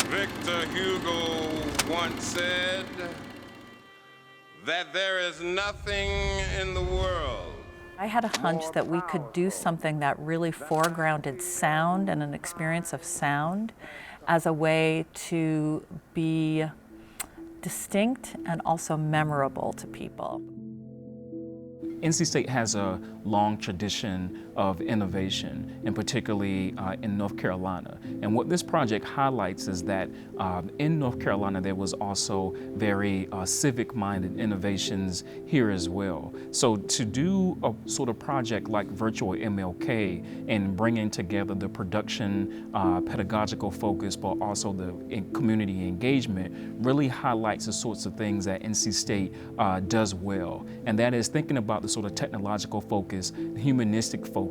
Victor Hugo once said that there is nothing in the world. I had a hunch that we could do something that really foregrounded sound and an experience of sound as a way to be distinct and also memorable to people. NC State has a long tradition of innovation, and particularly in North Carolina. And what this project highlights is that in North Carolina, there was also very civic-minded innovations here as well. So to do a sort of project like Virtual MLK and bringing together the production, pedagogical focus, but also the community engagement really highlights the sorts of things that NC State does well. And that is thinking about the sort of technological focus, humanistic focus,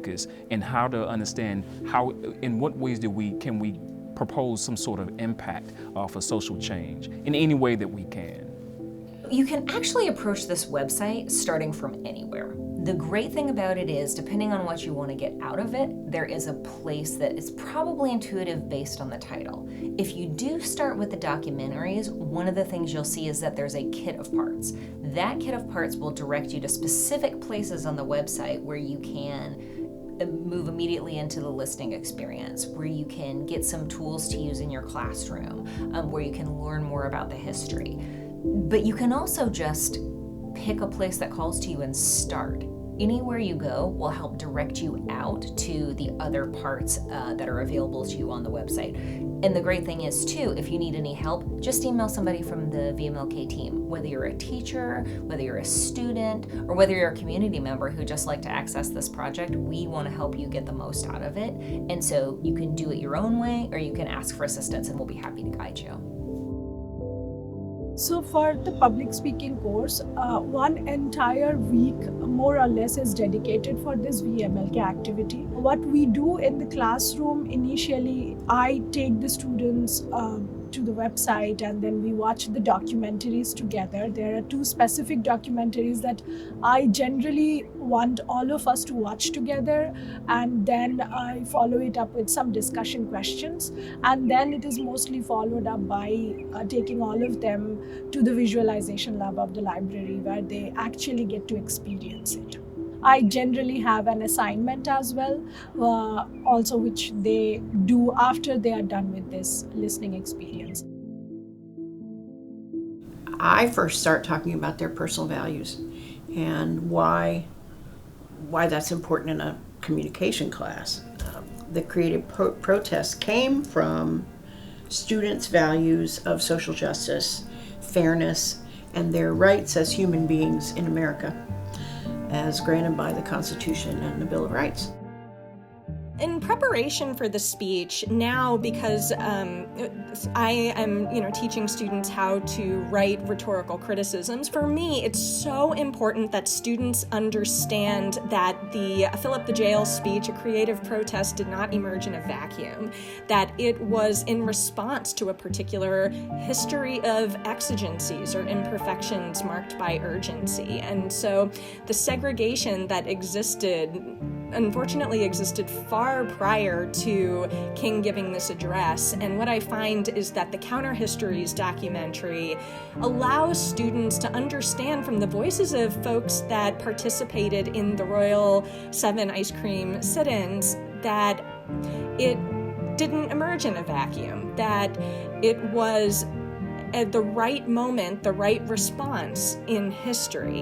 and how to understand how, in what ways can we propose some sort of impact for social change in any way that we can. You can actually approach this website starting from anywhere. The great thing about it is, depending on what you want to get out of it, there is a place that is probably intuitive based on the title. If you do start with the documentaries, one of the things you'll see is that there's a kit of parts. That kit of parts will direct you to specific places on the website where you can move immediately into the listening experience, where you can get some tools to use in your classroom, where you can learn more about the history. But you can also just pick a place that calls to you and start. Anywhere you go will help direct you out to the other parts that are available to you on the website. And the great thing is too, if you need any help, just email somebody from the vMLK team, whether you're a teacher, whether you're a student, or whether you're a community member who just like to access this project. We want to help you get the most out of it. And so you can do it your own way, or you can ask for assistance and we'll be happy to guide you. So for the public speaking course, one entire week more or less is dedicated for this vMLK activity. What we do in the classroom, initially I take the students to the website and then we watch the documentaries together. There are two specific documentaries that I generally want all of us to watch together, and then I follow it up with some discussion questions, and then it is mostly followed up by taking all of them to the visualization lab of the library where they actually get to experience it. I generally have an assignment as well, also which they do after they are done with this listening experience. I first start talking about their personal values and why that's important in a communication class. The creative protest came from students' values of social justice, fairness, and their rights as human beings in America, as granted by the Constitution and the Bill of Rights. In preparation for the speech, now because I am, teaching students how to write rhetorical criticisms, for me it's so important that students understand that the Fill Up the Jail speech, a creative protest, did not emerge in a vacuum, that it was in response to a particular history of exigencies or imperfections marked by urgency. And so the segregation that unfortunately existed far prior to King giving this address. And what I find is that the Counter Histories documentary allows students to understand from the voices of folks that participated in the Royal 7 ice cream sit-ins that it didn't emerge in a vacuum, that it was at the right moment, the right response in history.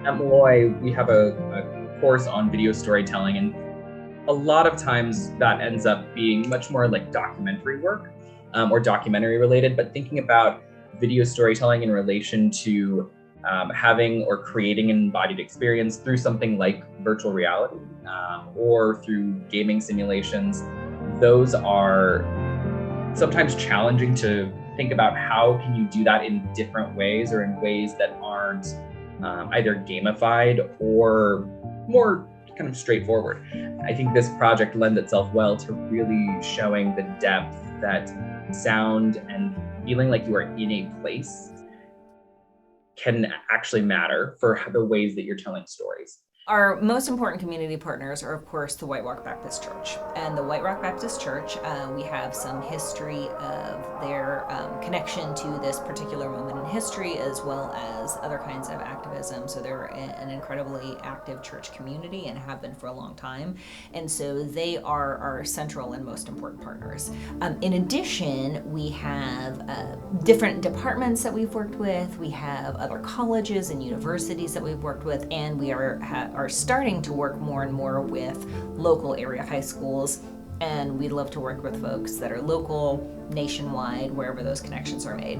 At Malloy, we have a course on video storytelling, and a lot of times that ends up being much more like documentary work or documentary related, but thinking about video storytelling in relation to having or creating an embodied experience through something like virtual reality or through gaming simulations. Those are sometimes challenging to think about how can you do that in different ways or in ways that aren't either gamified or more kind of straightforward. I think this project lends itself well to really showing the depth that sound and feeling like you are in a place can actually matter for the ways that you're telling stories. Our most important community partners are, of course, the White Rock Baptist Church. And the White Rock Baptist Church, we have some history of their connection to this particular moment in history, as well as other kinds of activism. So they're an incredibly active church community and have been for a long time. And so they are our central and most important partners. In addition, we have different departments that we've worked with. We have other colleges and universities that we've worked with, and we are starting to work more and more with local area high schools, and we'd love to work with folks that are local, nationwide, wherever those connections are made.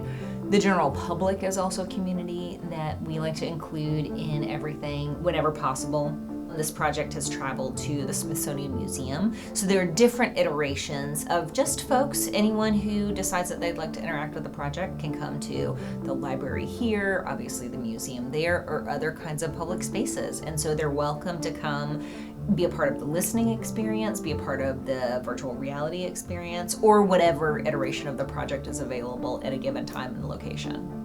The general public is also a community that we like to include in everything whenever possible. This project has traveled to the Smithsonian Museum, so there are different iterations of just folks. Anyone who decides that they'd like to interact with the project can come to the library here, obviously the museum there, or other kinds of public spaces. And so they're welcome to come be a part of the listening experience, be a part of the virtual reality experience, or whatever iteration of the project is available at a given time and location.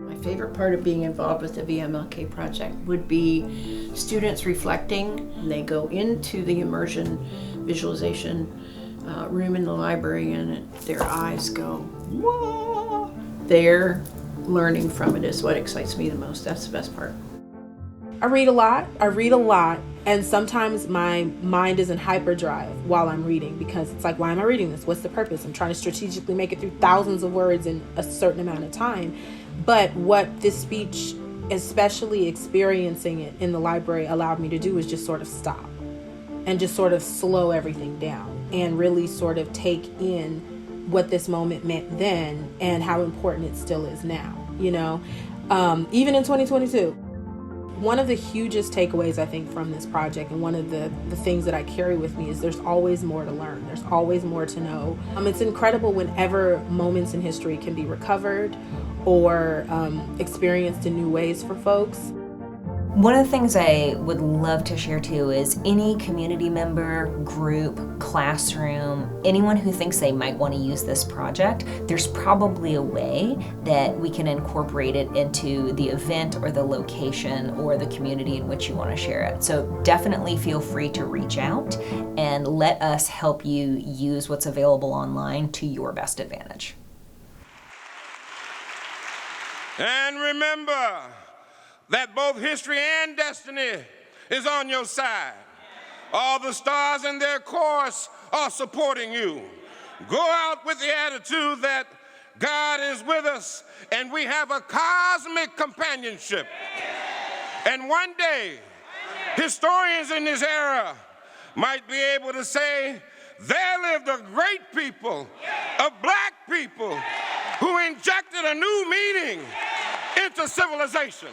My favorite part of being involved with the vMLK project would be students reflecting. They go into the immersion visualization room in the library and their eyes go, whoa! Their learning from it is what excites me the most. That's the best part. I read a lot, and sometimes my mind is in hyperdrive while I'm reading because it's like, why am I reading this? What's the purpose? I'm trying to strategically make it through thousands of words in a certain amount of time. But what this speech, especially experiencing it in the library, allowed me to do is just sort of stop and just sort of slow everything down and really sort of take in what this moment meant then and how important it still is now, you know, even in 2022. One of the hugest takeaways, I think, from this project, and one of the things that I carry with me, is there's always more to learn. There's always more to know. It's incredible whenever moments in history can be recovered or experienced in new ways for folks. One of the things I would love to share too is any community member, group, classroom, anyone who thinks they might want to use this project, there's probably a way that we can incorporate it into the event or the location or the community in which you want to share it. So definitely feel free to reach out and let us help you use what's available online to your best advantage. And remember that both history and destiny is on your side. All the stars in their course are supporting you. Go out with the attitude that God is with us and we have a cosmic companionship. And one day, historians in this era might be able to say, there lived a great people, a black people, who injected a new meaning into civilization.